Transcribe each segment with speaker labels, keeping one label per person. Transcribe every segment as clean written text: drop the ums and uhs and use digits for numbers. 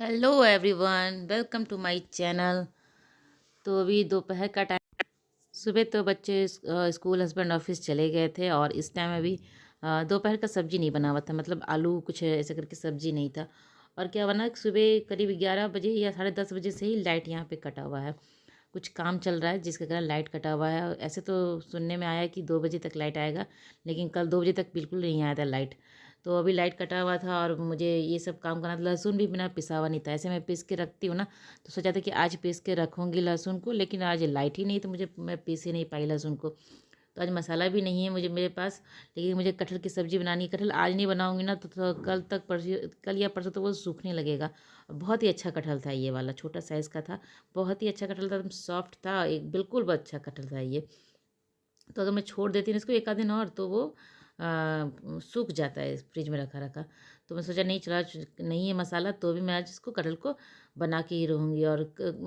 Speaker 1: Hello everyone, welcome to my channel. तो अभी दोपहर का टाइम। सुबह तो बच्चे स्कूल हस्बैंड ऑफिस चले गए थे और इस टाइम अभी दोपहर का सब्जी नहीं बना हुआ था। मतलब आलू कुछ ऐसे करके सब्जी नहीं था। और क्या बना, सुबह करीब 11 बजे या 10:30 बजे से ही लाइट यहाँ पे कटा हुआ है। कुछ काम चल रहा है जिसके कारण लाइट कटा हुआ है। ऐसे तो सुनने में आया कि 2 बजे तक लाइट आएगा, लेकिन कल 2 बजे तक बिल्कुल नहीं आया था लाइट। तो अभी लाइट कटा हुआ था और मुझे ये सब काम करना था। लहसुन भी बिना पिसा हुआ नहीं था, ऐसे मैं पीस के रखती हूँ ना। तो सोचा था कि आज पीस के रखूँगी लहसुन को, लेकिन आज लाइट ही नहीं तो मैं पीस ही नहीं पाई लहसुन को। तो आज मसाला भी नहीं है मुझे मेरे पास। लेकिन मुझे कटहल की सब्ज़ी बनानी है। कटहल आज नहीं बनाऊंगी ना तो कल तक परसों, कल या परसों तो वो सूखने लगेगा। बहुत ही अच्छा कटहल था, ये वाला छोटा साइज़ का था। बहुत ही अच्छा कटहल था, एकदम सॉफ्ट था, एक बिल्कुल बहुत अच्छा कटहल था ये। तो अगर मैं छोड़ देती हूँ इसको एक आध दिन और तो वो सूख जाता है फ्रिज में रखा रखा। तो मैं सोचा नहीं चला, नहीं है मसाला तो भी मैं आज इसको कटहल को बना के ही रहूँगी। और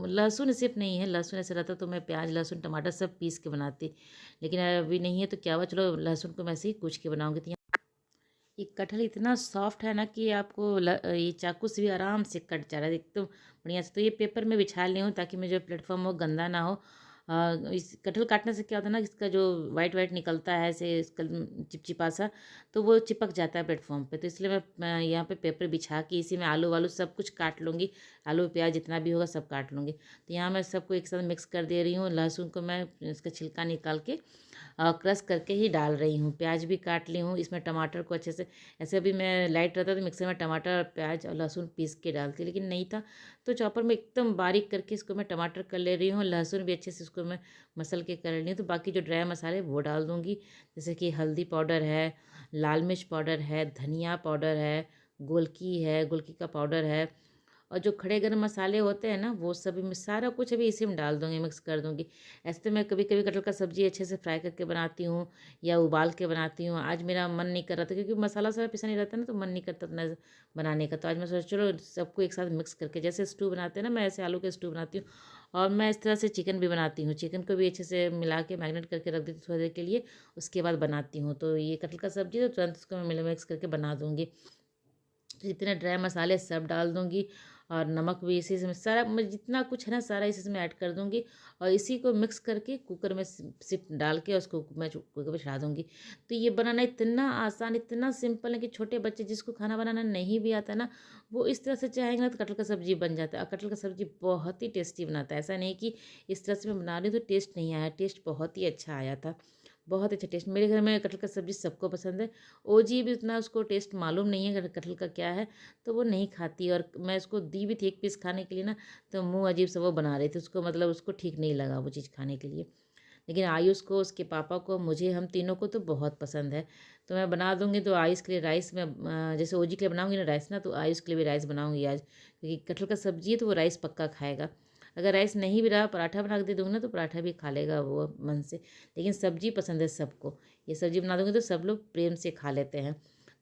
Speaker 1: लहसुन सिर्फ नहीं है, लहसुन ऐसे रहता तो मैं प्याज लहसुन टमाटर सब पीस के बनाती। लेकिन अभी नहीं है तो क्या हुआ, चलो लहसुन को मैं ऐसे ही कूच के बनाऊँगी। तो ये कटहल इतना सॉफ्ट है ना कि आपको ये चाकू से भी आराम से कट जा रहा है एकदम बढ़िया से। तो ये पेपर में बिछा ली हूँ ताकि मेरा जो प्लेटफॉर्म हो गंदा ना हो। इस कटहल काटने से क्या होता है ना, इसका जो वाइट वाइट निकलता है ऐसे इसका चिपचिपा सा, तो वो चिपक जाता है प्लेटफॉर्म पे। तो इसलिए मैं यहाँ पे पेपर बिछा के इसी में आलू वालू सब कुछ काट लूँगी। आलू प्याज जितना भी होगा सब काट लूँगी। तो यहाँ मैं सबको एक साथ मिक्स कर दे रही हूँ। लहसुन को मैं इसका छिलका निकाल के क्रश करके ही डाल रही हूँ। प्याज भी काट ली हूँ। इसमें टमाटर को अच्छे से, ऐसे अभी मैं लाइट रहता तो मिक्सर में टमाटर प्याज और लहसुन पीस के डालती, लेकिन नहीं था तो चॉपर में एकदम बारीक करके इसको मैं टमाटर कर ले रही हूँ। लहसुन भी अच्छे से इसको मैं मसल के कर रही हूँ। तो बाकी जो ड्राई मसाले वो डाल दूँगी, जैसे कि हल्दी पाउडर है, लाल मिर्च पाउडर है, धनिया पाउडर है, गोलकी का पाउडर है, और जो खड़े गरम मसाले होते हैं ना वो सभी मैं सारा कुछ अभी इसी में डाल दूँगी, मिक्स कर दूँगी। ऐसे तो मैं कभी कभी कटहल का सब्ज़ी अच्छे से फ्राई करके बनाती हूँ या उबाल के बनाती हूँ। आज मेरा मन नहीं कर रहा था क्योंकि मसाला सारा पिसा नहीं रहता ना, तो मन नहीं करता था बनाने का। तो आज मैं सोचा चलो सबको एक साथ मिक्स करके, जैसे स्टू बनाते हैं ना, मैं ऐसे आलू के स्टू बनाती हूँ। और मैं इस तरह से चिकन भी बनाती हूँ। चिकन को भी अच्छे से मिला के मैरिनेट करके रख देती हूँ थोड़ी देर के लिए, उसके बाद बनाती हूँ। तो ये कटहल का सब्ज़ी तो तुरंत इसको मैं मिक्स करके बना दूँगी। तो जितने ड्राई मसाले सब डाल दूँगी और नमक भी इसी में सारा, मैं जितना कुछ है ना सारा इसी में ऐड कर दूँगी। और इसी को मिक्स करके कुकर में सिर्फ डाल के उसको मैं कुकर में चढ़ा दूँगी। तो ये बनाना इतना आसान, इतना सिंपल है कि छोटे बच्चे जिसको खाना बनाना नहीं भी आता ना, वो इस तरह से चाहेंगे ना तो कटहल का सब्ज़ी बन जाता है। और कटहल का सब्ज़ी बहुत ही टेस्टी बनाता है। ऐसा नहीं कि इस तरह से मैं बना रही हूँ तो टेस्ट नहीं आया, टेस्ट बहुत ही अच्छा आया था। बहुत अच्छा टेस्ट, मेरे घर में कटहल का सब्ज़ी सबको पसंद है। ओजी भी उतना उसको टेस्ट मालूम नहीं है कटहल का क्या है, तो वो नहीं खाती। और मैं उसको दी भी थी एक पीस खाने के लिए ना, तो मुंह अजीब सा वो बना रही थी उसको, मतलब उसको ठीक नहीं लगा वो चीज़ खाने के लिए। लेकिन आयुष को, उसके पापा को, मुझे, हम तीनों को तो बहुत पसंद है। तो मैं बना दूंगी। तो आयुष के लिए राइस में जैसे ओजी के लिए बनाऊंगी ना राइस ना, तो आयुष के लिए भी राइस बनाऊंगी आज, क्योंकि कटहल का सब्जी है तो वो राइस पक्का खाएगा। अगर राइस नहीं भी रहा, पराठा बना के दे दूँगी ना तो पराठा भी खा लेगा वो मन से। लेकिन सब्जी पसंद है सबको। ये सब्जी बना दूँगी तो सब लोग प्रेम से खा लेते हैं।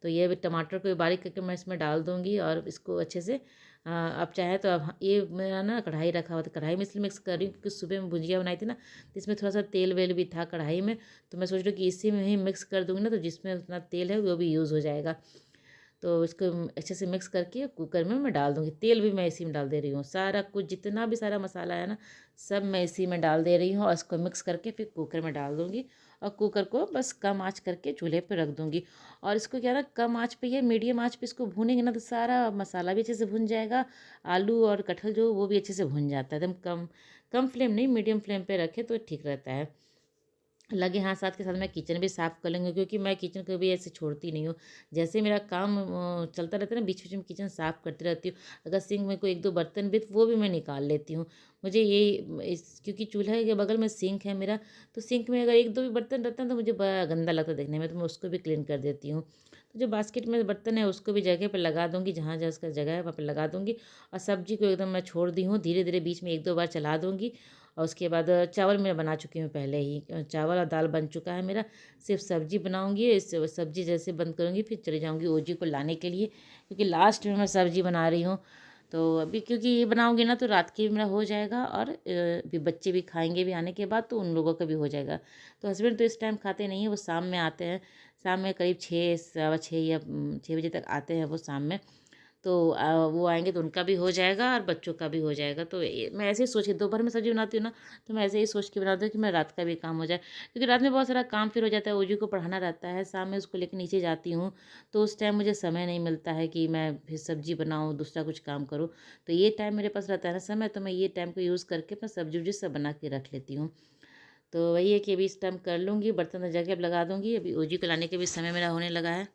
Speaker 1: तो ये भी टमाटर को भी बारीक करके मैं इसमें डाल दूँगी और इसको अच्छे से आप चाहें तो अब ये मेरा ना कढ़ाई रखा हुआ था, कढ़ाई में इसलिए मिक्स कर रही हूँ क्योंकि सुबह में भुजिया बनाई थी ना, तो इसमें थोड़ा सा तेल वेल भी था कढ़ाई में। तो मैं सोच रही हूँ कि इसी में ही मिक्स कर दूँगी ना, तो जिसमें उतना तेल है वो भी यूज़ हो जाएगा। तो इसको अच्छे से मिक्स करके कुकर में मैं डाल दूँगी। तेल भी मैं इसी में डाल दे रही हूँ। सारा कुछ जितना भी सारा मसाला है ना, सब मैं इसी में डाल दे रही हूँ और इसको मिक्स करके फिर कुकर में डाल दूँगी। और कुकर को बस कम आँच करके चूल्हे पे रख दूँगी। और इसको क्या है ना, कम आँच पे या मीडियम आँच पे इसको भूनेंगे ना तो सारा मसाला भी अच्छे से भुन जाएगा। आलू और कटहल जो वो भी अच्छे से भुन जाता है। एकदम कम कम फ्लेम नहीं, मीडियम फ्लेम पे रखें तो ठीक रहता है। लगे हाथ साथ के साथ मैं किचन भी साफ़ कर लूँगी, क्योंकि मैं किचन को भी ऐसे छोड़ती नहीं हूँ। जैसे मेरा काम चलता रहता है ना, बीच बीच में किचन साफ़ करती रहती हूँ। अगर सिंक में कोई एक दो बर्तन भी तो वो भी मैं निकाल लेती हूँ। मुझे ये इस क्योंकि चूल्हे के बगल में सिंक है मेरा, तो सिंक में अगर एक दो भी बर्तन रहता है तो मुझे बड़ा गंदा लगता है देखने में, तो मैं उसको भी क्लीन कर देती हूँ। तो जो बास्केट में बर्तन है उसको भी जगह पर लगा दूँगी, जहाँ जहाँ उसका जगह है वहाँ पर लगा दूँगी। और सब्जी को एकदम मैं छोड़ दी हूँ, धीरे धीरे बीच में एक दो बार चला दूँगी। और उसके बाद चावल मैं बना चुकी हूँ पहले ही, चावल और दाल बन चुका है मेरा। सिर्फ सब्जी बनाऊँगी, इस सब्जी जैसे बंद करूँगी फिर चली जाऊँगी ओजी को लाने के लिए, क्योंकि लास्ट में मैं सब्जी बना रही हूँ। तो अभी क्योंकि ये बनाऊँगी ना तो रात के भी मेरा हो जाएगा, और भी बच्चे भी खाएंगे भी आने के बाद, तो उन लोगों का भी हो जाएगा। तो हस्बैंड तो इस टाइम खाते नहीं हैं, वो शाम में आते हैं। शाम में करीब 6 सवा 6 या 6 बजे तक आते हैं वो शाम में। तो वो आएंगे तो उनका भी हो जाएगा और बच्चों का भी हो जाएगा। तो मैं ऐसे ही सोच के दोपहर में सब्जी बनाती हूँ ना, तो मैं ऐसे ही सोच के बनाती हूँ कि मैं रात का भी काम हो जाए, क्योंकि रात में बहुत सारा काम फिर हो जाता है। ओजू को पढ़ाना रहता है, शाम में उसको लेकर नीचे जाती हूँ, तो उस टाइम मुझे समय नहीं मिलता है कि मैं फिर सब्जी बनाऊँ, दूसरा कुछ काम करूँ। तो ये टाइम मेरे पास रहता है ना समय, तो मैं ये टाइम को यूज़ करके अपना सब्जी उब्जी सब बना के रख लेती हूँ। तो वही है कि अभी इस टाइम कर लूँगी, बर्तन जगह अब लगा दूँगी। अभी ओजी को लाने के भी समय मेरा होने लगा है।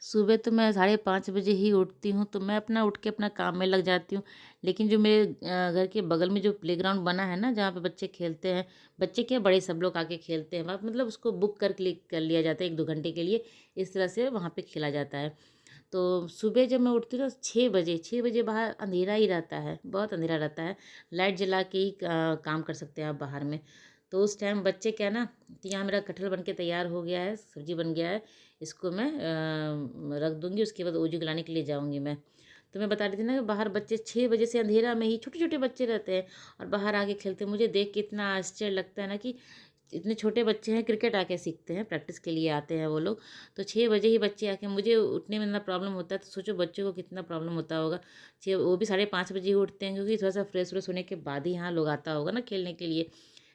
Speaker 1: सुबह तो मैं 5:30 बजे ही उठती हूँ, तो मैं अपना उठ के अपना काम में लग जाती हूँ। लेकिन जो मेरे घर के बगल में जो प्लेग्राउंड बना है ना, जहाँ पे बच्चे खेलते हैं, बच्चे क्या बड़े सब लोग आके खेलते हैं वहाँ, मतलब उसको बुक कर लिया जाता है 1-2 घंटे के लिए, इस तरह से वहाँ पे खेला जाता है। तो सुबह जब मैं उठती हूँ ना 6 बजे बाहर अंधेरा ही रहता है, बहुत अंधेरा रहता है। लाइट जला के ही काम कर सकते हैं आप बाहर में। तो उस टाइम बच्चे क्या ना, तो यहाँ मेरा कटहल बन के तैयार हो गया है, सब्जी बन गया है। इसको मैं रख दूँगी, उसके बाद ओजी को लाने के लिए जाऊँगी मैं। तो मैं बता रही थी ना कि बाहर बच्चे 6 बजे से अंधेरा में ही छोटे-छोटे बच्चे रहते हैं और बाहर आके खेलते हैं। मुझे देख के इतना आश्चर्य लगता है ना कि इतने छोटे बच्चे हैं, क्रिकेट आके सीखते हैं, प्रैक्टिस के लिए आते हैं वो लोग। तो 6 बजे ही बच्चे आके, मुझे उठने में इतना प्रॉब्लम होता है, तो सोचो बच्चों को कितना प्रॉब्लम होता होगा। 6 वो भी 5:30 बजे ही उठते हैं, क्योंकि थोड़ा-सा फ्रेश-व्रेश होने के बाद ही यहाँ लोग आता होगा ना खेलने के लिए।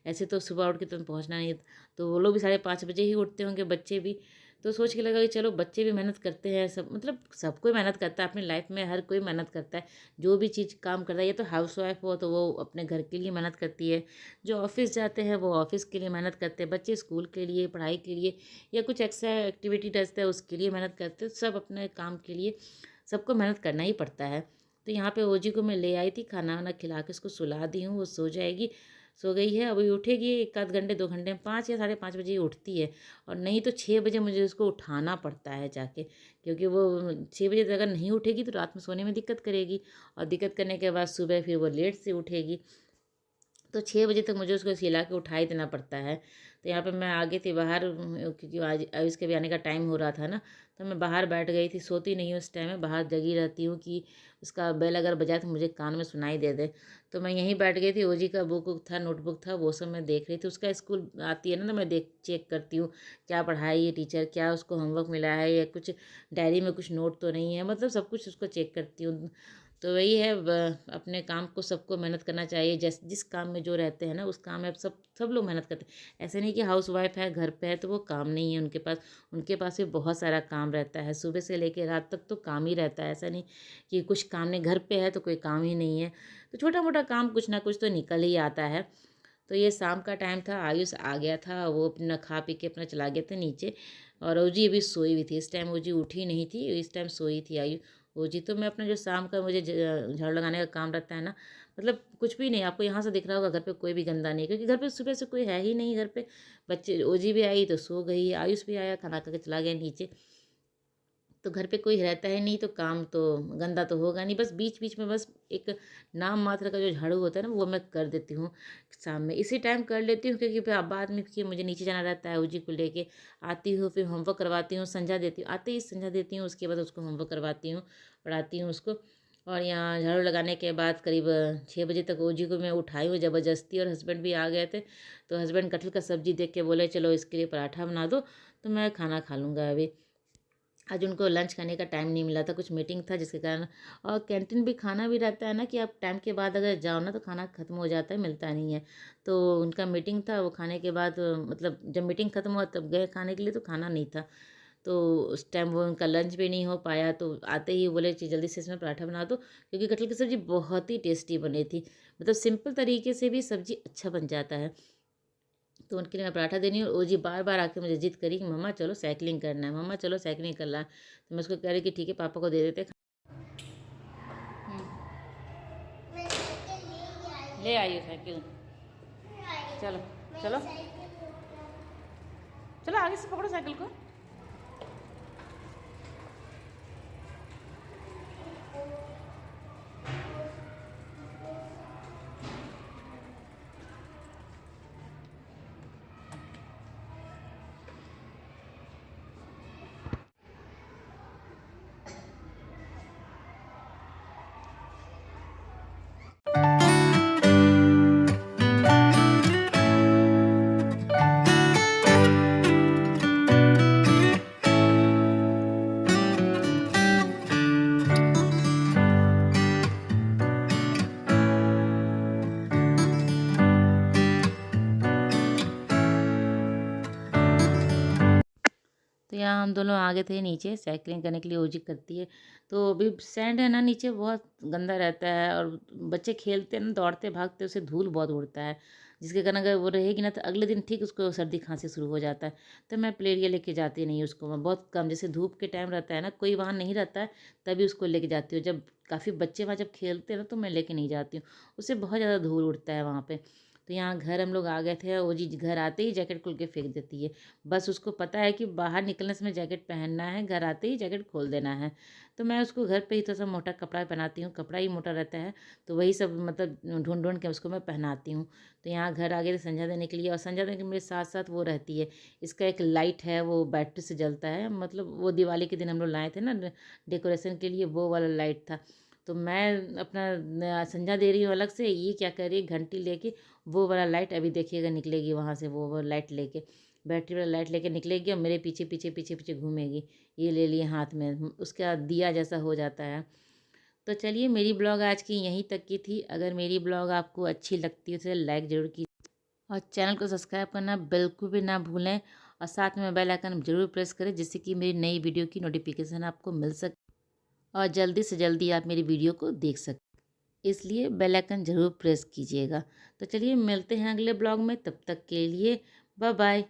Speaker 1: ऐसे तो सुबह उठ के तुरंत पहुँचना नहीं है। तो वो लोग भी 5:30 बजे ही उठते होंगे, बच्चे भी। तो सोच के लगा कि चलो बच्चे भी मेहनत करते हैं, सब मतलब सब कोई मेहनत करता है अपनी लाइफ में, हर कोई मेहनत करता है। जो भी चीज़ काम करता है, ये तो हाउसवाइफ हो तो वो अपने घर के लिए मेहनत करती है, जो ऑफिस जाते हैं वो ऑफिस के लिए मेहनत करते हैं, बच्चे स्कूल के लिए, पढ़ाई के लिए या कुछ एक्स्ट्रा एक्टिविटी रहता है उसके लिए मेहनत करते हैं। सब अपने काम के लिए सबको मेहनत करना ही पड़ता है। तो यहाँ पे ओजी को मैं ले आई थी, खाना वाना खिला के उसको सुला दी हूँ, वो सो जाएगी। सो गई है, अभी उठेगी 1 आध घंटे 2 घंटे में, 5 या 5:30 बजे ही उठती है। और नहीं तो 6 बजे मुझे उसको उठाना पड़ता है जाके, क्योंकि वो 6 बजे तक अगर नहीं उठेगी तो रात में सोने में दिक्कत करेगी, और दिक्कत करने के बाद सुबह फिर वो लेट से उठेगी। तो 6 बजे तक मुझे उसको सिला के उठा ही देना पड़ता है। तो यहाँ पे मैं आ गई थी बाहर, क्योंकि आज आयुष के भी आने का टाइम हो रहा था ना, तो मैं बाहर बैठ गई थी। सोती नहीं हूँ उस टाइम में, बाहर जगी रहती हूँ कि उसका बेल अगर बजाए तो मुझे कान में सुनाई दे दे। तो मैं यहीं बैठ गई थी, ओजी का बुक वुक था, नोटबुक था, वो सब मैं देख रही थी। उसका स्कूल आती है ना, तो मैं चेक करती हूँ क्या पढ़ाई है टीचर, क्या उसको होमवर्क मिला है, या कुछ डायरी में कुछ नोट तो नहीं है, मतलब सब कुछ उसको चेक करती हूँ। तो वही है, अपने काम को सबको मेहनत करना चाहिए। जिस काम में जो रहते हैं ना, उस काम में अब सब सब लोग मेहनत करते हैं। ऐसे नहीं कि हाउस वाइफ है घर पे है तो वो काम नहीं है उनके पास भी बहुत सारा काम रहता है। सुबह से लेकर रात तक तो काम ही रहता है। ऐसा नहीं कि कुछ काम नहीं, घर पे है तो कोई काम ही नहीं है। तो छोटा मोटा काम कुछ ना कुछ तो निकल ही आता है। तो ये शाम का टाइम था, आयुष आ गया था, वो अपना खा पी के अपना चला गया था नीचे, और ओजी अभी सोई हुई थी। इस टाइम ओजी उठी नहीं थी, इस टाइम सोई थी आयु ओजी। तो मैं अपना जो शाम का मुझे झाड़ू लगाने का काम रहता है ना, मतलब कुछ भी नहीं, आपको यहाँ से दिख रहा होगा घर पे कोई भी गंदा नहीं है, क्योंकि घर पे सुबह से कोई है ही नहीं घर पे। बच्चे, ओजी भी आई तो सो गई, आयुष भी आया खाना खा के चला गया नीचे। तो घर पे कोई रहता है नहीं, तो काम तो गंदा तो होगा नहीं। बस बीच बीच में बस एक नाम मात्र का जो झाड़ू होता है ना, वो मैं कर देती हूँ शाम में, इसी टाइम कर लेती हूँ, क्योंकि फिर बाद में फिर मुझे नीचे जाना रहता है उजी को लेके। आती हूँ फिर होमवर्क करवाती हूँ, संझा देती हूँ, आते ही संझा देती हूँ, उसके बाद उसको होमवर्क करवाती हूँ, पढ़ाती हूँ उसको। और यहाँ झाड़ू लगाने के बाद करीब 6 बजे तक ओजी को मैं उठाई हूँ ज़बरदस्ती, और हस्बैंड भी आ गए थे। तो हस्बैंड कटहल का सब्जी देख के बोले चलो इसके लिए पराठा बना दो, तो मैं खाना खा लूँगा अभी। आज उनको लंच खाने का टाइम नहीं मिला था, कुछ मीटिंग था जिसके कारण। और कैंटीन भी खाना भी रहता है ना कि आप टाइम के बाद अगर जाओ ना तो खाना ख़त्म हो जाता है, मिलता नहीं है। तो उनका मीटिंग था, वो खाने के बाद मतलब जब मीटिंग ख़त्म हुआ तब गए खाने के लिए, तो खाना नहीं था। तो उस टाइम वो उनका लंच भी नहीं हो पाया, तो आते ही बोले कि जल्दी से इसमें पराठा बना दो, क्योंकि कटहल की सब्ज़ी बहुत ही टेस्टी बनी थी। मतलब सिंपल तरीके से भी सब्ज़ी अच्छा बन जाता है। तो उनके लिए मैं पराठा दे रही हूँ, और वो जी बार बार आके मुझे जिद करी कि मम्मा चलो साइकिलिंग करना है, मम्मा चलो साइकिलिंग करना है। तो मैं उसको कह रही कि ठीक है पापा को दे देते। ले आई हो साइकिल, चलो चलो चलो आगे से पकड़ो साइकिल को। हम दोनों आ गए थे नीचे साइकिलिंग करने के लिए। ओजी करती है तो अभी सैंड है ना नीचे, बहुत गंदा रहता है और बच्चे खेलते हैं ना, दौड़ते भागते, उससे धूल बहुत उड़ता है, जिसके कारण अगर वो रहेगी ना तो अगले दिन ठीक उसको सर्दी खांसी शुरू हो जाता है। तो मैं प्लेरिया लेके जाती नहीं उसको, मैं बहुत कम, जैसे धूप के टाइम रहता है ना, कोई वहाँ नहीं रहता है तभी उसको लेके जाती हूँ। जब काफ़ी बच्चे वहाँ जब खेलते हैं ना तो मैं लेके नहीं जाती हूँ, उससे बहुत ज़्यादा धूल उड़ता है वहाँ पे। तो यहाँ घर हम लोग आ गए थे, वो जी घर आते ही जैकेट खोल के फेंक देती है। बस उसको पता है कि बाहर निकलने से मैं जैकेट पहनना है, घर आते ही जैकेट खोल देना है। तो मैं उसको घर पे ही थोड़ा सा मोटा कपड़ा पहनाती हूँ, कपड़ा ही मोटा रहता है तो वही सब मतलब ढूंढ ढूंढ के उसको मैं पहनाती हूँ। तो यहाँ घर आ गए थे संध्या देने के लिए, और संध्या देने के मेरे साथ साथ वो रहती है। इसका एक लाइट है, वो बैटरी से जलता है, मतलब वो दिवाली के दिन हम लोग लाए थे ना डेकोरेशन के लिए, वो वाला लाइट था। तो मैं अपना संध्या दे रही हूँ अलग से, ये क्या कर रही है घंटी लेके वो वाला लाइट अभी देखिएगा निकलेगी वहाँ से, वो लाइट लेके, बैटरी वाला लाइट लेके निकलेगी और मेरे पीछे पीछे पीछे पीछे घूमेगी। ये ले लिए हाथ में, उसका दिया जैसा हो जाता है। तो चलिए, मेरी ब्लॉग आज की यहीं तक की थी। अगर मेरी ब्लॉग आपको अच्छी लगती है तो लाइक ज़रूर कीजिए और चैनल को सब्सक्राइब करना बिल्कुल भी ना भूलें, और साथ में बेल आइकन ज़रूर प्रेस करें जिससे कि मेरी नई वीडियो की नोटिफिकेशन आपको मिल सके और जल्दी से जल्दी आप मेरी वीडियो को देख सकें। इसलिए बेल आइकन ज़रूर प्रेस कीजिएगा। तो चलिए, मिलते हैं अगले ब्लॉग में, तब तक के लिए बाय बाय।